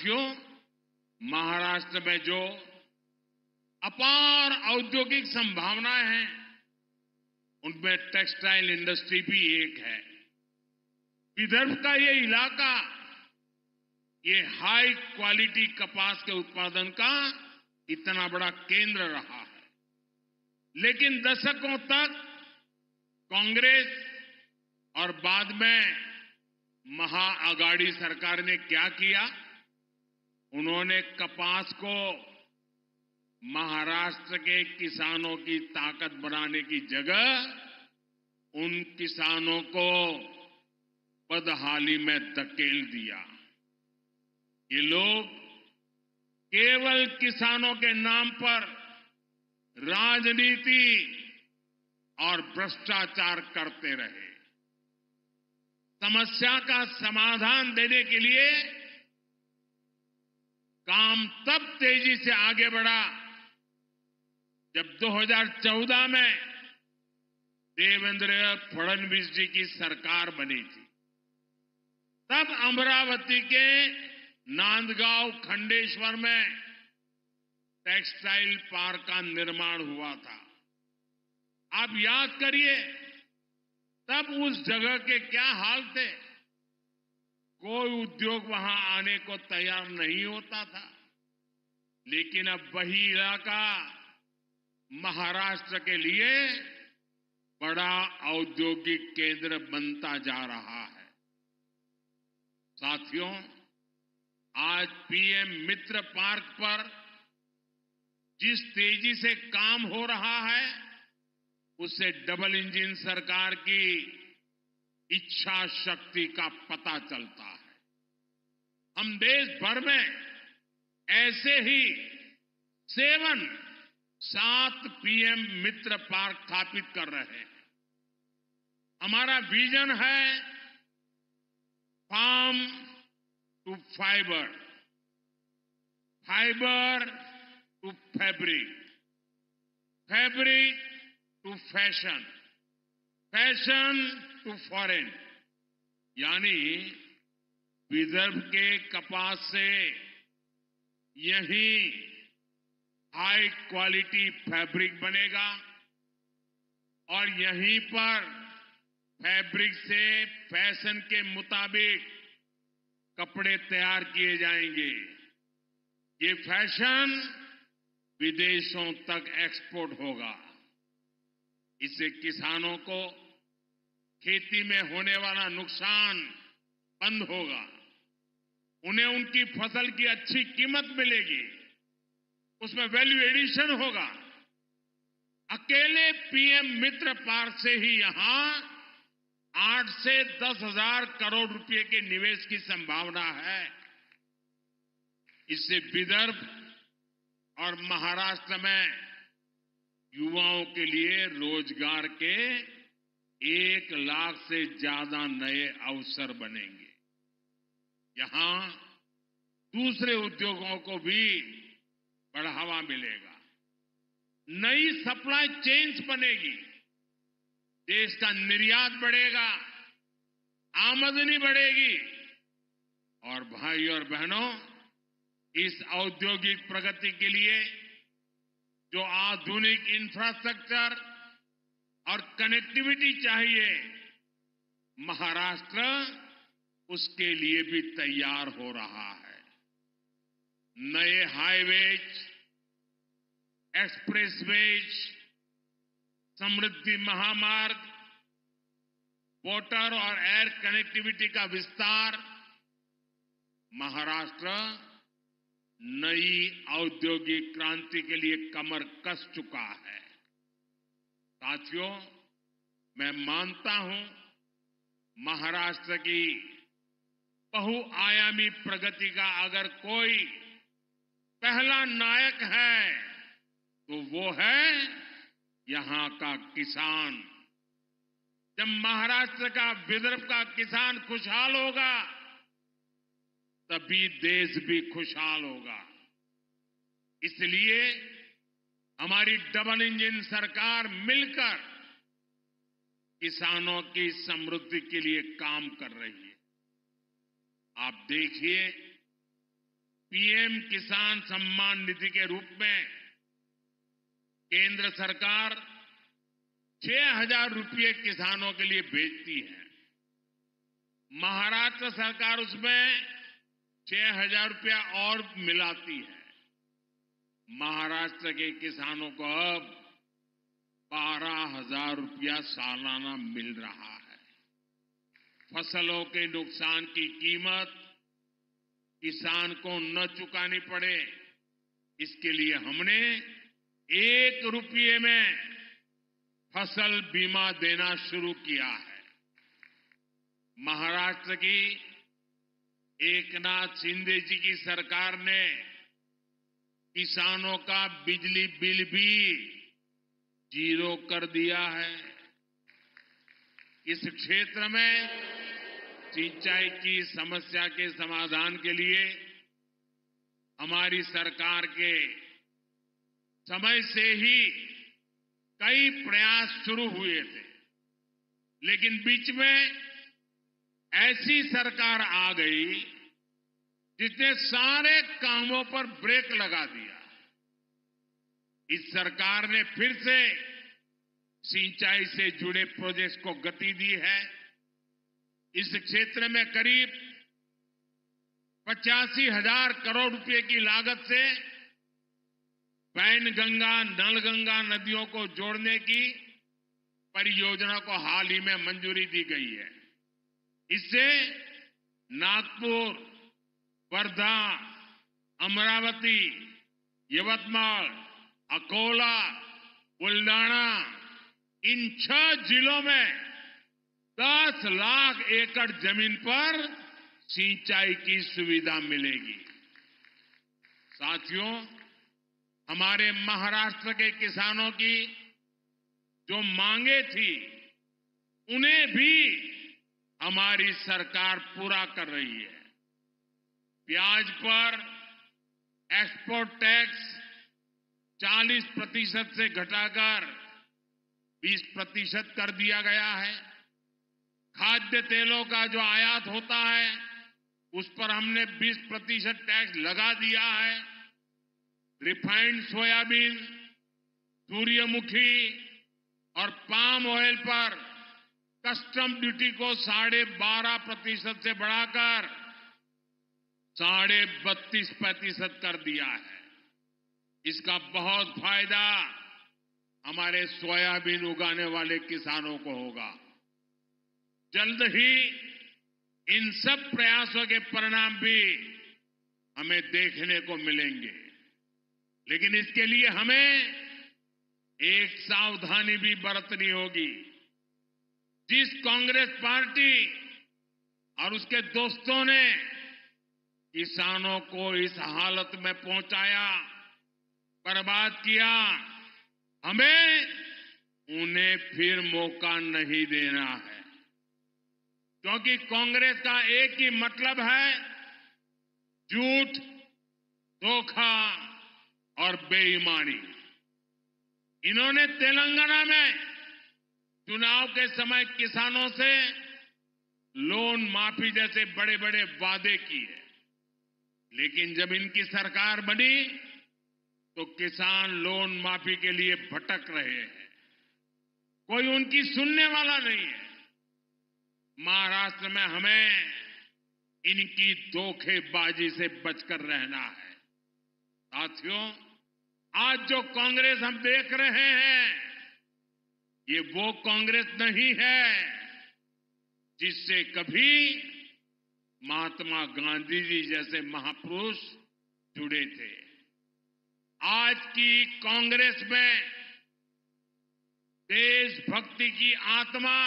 क्यों? महाराष्ट्र में जो अपार औद्योगिक संभावनाएं हैं, उनमें टेक्सटाइल इंडस्ट्री भी एक है। विदर्भ का ये इलाका ये हाई क्वालिटी कपास के उत्पादन का इतना बड़ा केंद्र रहा है। लेकिन दशकों तक कांग्रेस और बाद में महाअगाड़ी सरकार ने क्या किया? उन्होंने कपास को महाराष्ट्र के किसानों की ताकत बनाने की जगह उन किसानों को बदहाली में धकेल दिया। ये लोग केवल किसानों के नाम पर राजनीति और भ्रष्टाचार करते रहे। समस्या का समाधान देने के लिए काम तब तेजी से आगे बढ़ा जब 2014 में देवेंद्र फडणवीस जी की सरकार बनी थी। तब अमरावती के नांदगांव खंडेश्वर में टेक्सटाइल पार्क का निर्माण हुआ था। आप याद करिए, तब उस जगह के क्या हाल थे। कोई उद्योग वहां आने को तैयार नहीं होता था। लेकिन अब वही इलाका महाराष्ट्र के लिए बड़ा औद्योगिक केंद्र बनता जा रहा है। साथियों, आज पीएम मित्र पार्क पर जिस तेजी से काम हो रहा है, उससे डबल इंजन सरकार की इच्छा शक्ति का पता चलता है। हम देश भर में ऐसे ही 7 पीएम मित्र पार्क स्थापित कर रहे हैं। हमारा विजन है farm to fiber, fiber to fabric, fabric to fashion, fashion to foreign. यानी विदर्भ के कपास से यही हाई क्वालिटी फैब्रिक बनेगा और यहीं पर फैब्रिक से फैशन के मुताबिक कपड़े तैयार किए जाएंगे। ये फैशन विदेशों तक एक्सपोर्ट होगा। इससे किसानों को खेती में होने वाला नुकसान बंद होगा। उन्हें उनकी फसल की अच्छी कीमत मिलेगी, उसमें वैल्यू एडिशन होगा। अकेले पीएम मित्र पार्क से ही यहां 8 से 10 हजार करोड़ रुपए के निवेश की संभावना है। इससे विदर्भ और महाराष्ट्र में युवाओं के लिए रोजगार के 1 लाख से ज्यादा नए अवसर बनेंगे। यहां दूसरे उद्योगों को भी बढ़ावा मिलेगा। नई सप्लाई चेन्स बनेगी, देश का निर्यात बढ़ेगा, आमदनी बढ़ेगी। और भाई और बहनों, इस औद्योगिक प्रगति के लिए जो आधुनिक इंफ्रास्ट्रक्चर और कनेक्टिविटी चाहिए, महाराष्ट्र उसके लिए भी तैयार हो रहा है। नए हाईवेज, एक्सप्रेसवेज, समृद्धि महामार्ग, वाटर और एयर कनेक्टिविटी का विस्तार, महाराष्ट्र नई औद्योगिक क्रांति के लिए कमर कस चुका है। साथियों, मैं मानता हूं महाराष्ट्र की बहुआयामी प्रगति का अगर कोई पहला नायक है तो वो है यहां का किसान। जब महाराष्ट्र का, विदर्भ का किसान खुशहाल होगा, तभी देश भी खुशहाल होगा। इसलिए हमारी डबल इंजन सरकार मिलकर किसानों की समृद्धि के लिए काम कर रही है। आप देखिए, पीएम किसान सम्मान निधि के रूप में केंद्र सरकार 6,000 रुपये किसानों के लिए भेजती है। महाराष्ट्र सरकार उसमें 6,000 रुपया और मिलाती है। महाराष्ट्र के किसानों को अब 12,000 रुपया सालाना मिल रहा है। फसलों के नुकसान की कीमत किसान को न चुकानी पड़े, इसके लिए हमने 1 रुपये में फसल बीमा देना शुरू किया है। महाराष्ट्र की एकनाथ शिंदे जी की सरकार ने किसानों का बिजली बिल भी 0 कर दिया है। इस क्षेत्र में सिंचाई की समस्या के समाधान के लिए हमारी सरकार के समय से ही कई प्रयास शुरू हुए थे, लेकिन बीच में ऐसी सरकार आ गई जिसने सारे कामों पर ब्रेक लगा दिया। इस सरकार ने फिर से सिंचाई से जुड़े प्रोजेक्ट्स को गति दी है। इस क्षेत्र में करीब 85,000 करोड़ रुपए की लागत से वैनगंगा, नलगंगा नदियों को जोड़ने की परियोजना को हाल ही में मंजूरी दी गई है। इससे नागपुर, वर्धा, अमरावती, यवतमाल, अकोला, बुल्डाना, इन 6 जिलों में 10 लाख एकड़ जमीन पर सिंचाई की सुविधा मिलेगी। साथियों, हमारे महाराष्ट्र के किसानों की जो मांगे थी, उन्हें भी हमारी सरकार पूरा कर रही है। प्याज पर एक्सपोर्ट टैक्स 40% से घटाकर 20% कर दिया गया है। खाद्य तेलों का जो आयात होता है, उस पर हमने 20% टैक्स लगा दिया है। रिफाइंड सोयाबीन, सूर्यमुखी और पाम ऑयल पर कस्टम ड्यूटी को 12.5% से बढ़ाकर 32.5% कर दिया है। इसका बहुत फायदा हमारे सोयाबीन उगाने वाले किसानों को होगा। जल्द ही इन सब प्रयासों के परिणाम भी हमें देखने को मिलेंगे, लेकिन इसके लिए हमें एक सावधानी भी बरतनी होगी। जिस कांग्रेस पार्टी और उसके दोस्तों ने किसानों को इस हालत में पहुंचाया, बर्बाद किया, हमें उन्हें फिर मौका नहीं देना है। क्योंकि कांग्रेस का एक ही मतलब है, झूठ, धोखा और बेईमानी। इन्होंने तेलंगाना में चुनाव के समय किसानों से लोन माफी जैसे बड़े बड़े वादे किए, लेकिन जब इनकी सरकार बनी तो किसान लोन माफी के लिए भटक रहे हैं। कोई उनकी सुनने वाला नहीं है। महाराष्ट्र में हमें इनकी धोखेबाजी से बचकर रहना है। साथियों, आज जो कांग्रेस हम देख रहे हैं, ये वो कांग्रेस नहीं है जिससे कभी महात्मा गांधी जी जैसे महापुरुष जुड़े थे। आज की कांग्रेस में देशभक्ति की आत्मा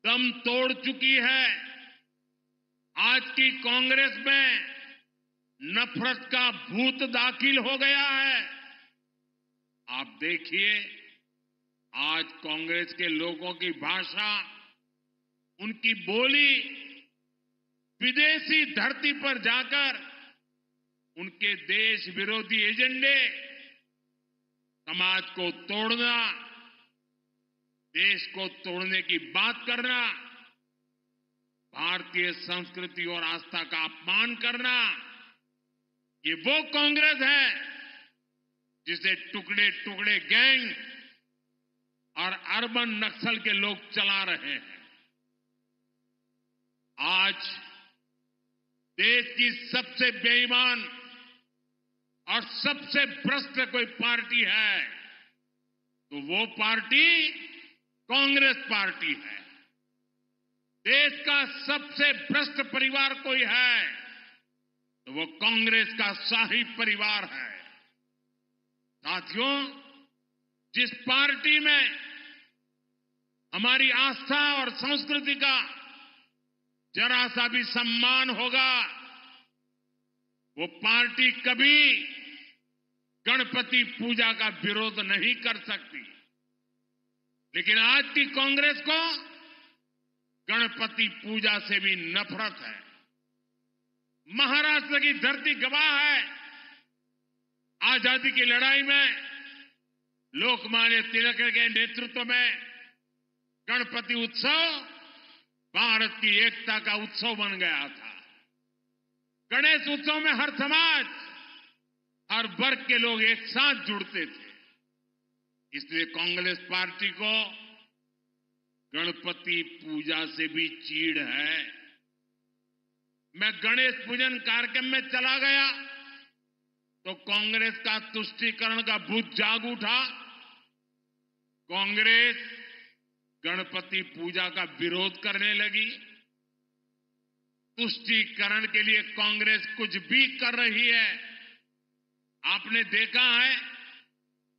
दम तोड़ चुकी है। आज की कांग्रेस में नफरत का भूत दाखिल हो गया है। आप देखिए, आज कांग्रेस के लोगों की भाषा, उनकी बोली विदेशी धरती पर जाकर उनके देश विरोधी एजेंडे, समाज को तोड़ना, देश को तोड़ने की बात करना, भारतीय संस्कृति और आस्था का अपमान करना, ये वो कांग्रेस है जिसे टुकड़े टुकड़े गैंग और अर्बन नक्सल के लोग चला रहे हैं। आज देश की सबसे बेईमान और सबसे भ्रष्ट कोई पार्टी है तो वो पार्टी कांग्रेस पार्टी है। देश का सबसे भ्रष्ट परिवार कोई है तो वो कांग्रेस का शाही परिवार है। साथियों, जिस पार्टी में हमारी आस्था और संस्कृति का जरा सा भी सम्मान होगा वो पार्टी कभी गणपति पूजा का विरोध नहीं कर सकती। लेकिन आज की कांग्रेस को गणपति पूजा से भी नफरत है। महाराष्ट्र की धरती गवाह है, आजादी की लड़ाई में लोकमान्य तिलक के नेतृत्व में गणपति उत्सव भारत की एकता का उत्सव बन गया था। गणेश उत्सव में हर समाज, हर वर्ग के लोग एक साथ जुड़ते थे। इसलिए कांग्रेस पार्टी को गणपति पूजा से भी चीड़ है। मैं गणेश पूजन कार्यक्रम में चला गया तो कांग्रेस का तुष्टीकरण का भूत जाग उठा। कांग्रेस गणपति पूजा का विरोध करने लगी। तुष्टीकरण के लिए कांग्रेस कुछ भी कर रही है। आपने देखा है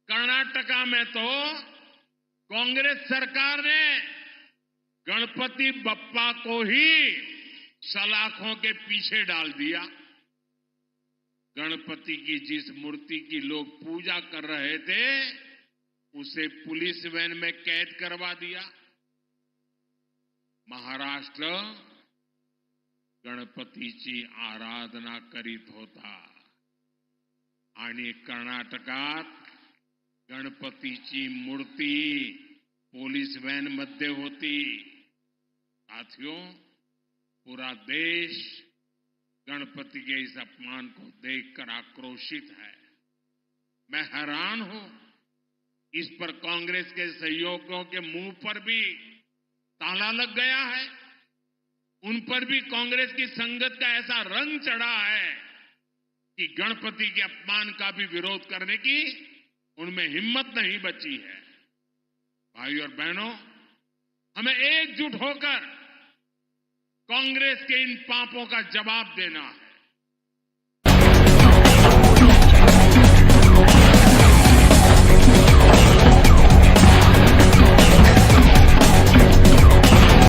कर्नाटका में तो कांग्रेस सरकार ने गणपति बप्पा को ही सलाखों के पीछे डाल दिया। गणपति की जिस मूर्ति की लोग पूजा कर रहे थे उसे पुलिस वैन में कैद करवा दिया। महाराष्ट्र गणपतीची आराधना करीत होता आणि कर्नाटकात गणपतीची मूर्ती पुलिस वैन मध्ये होती। साथियों, पूरा देश गणपति के इस अपमान को देखकर आक्रोशित है। मैं हैरान हूं, इस पर कांग्रेस के सहयोगियों के मुंह पर भी ताला लग गया है। उन पर भी कांग्रेस की संगत का ऐसा रंग चढ़ा है कि गणपति के अपमान का भी विरोध करने की उनमें हिम्मत नहीं बची है। भाई और बहनों, हमें एकजुट होकर कांग्रेस के इन पापों का जवाब देना है।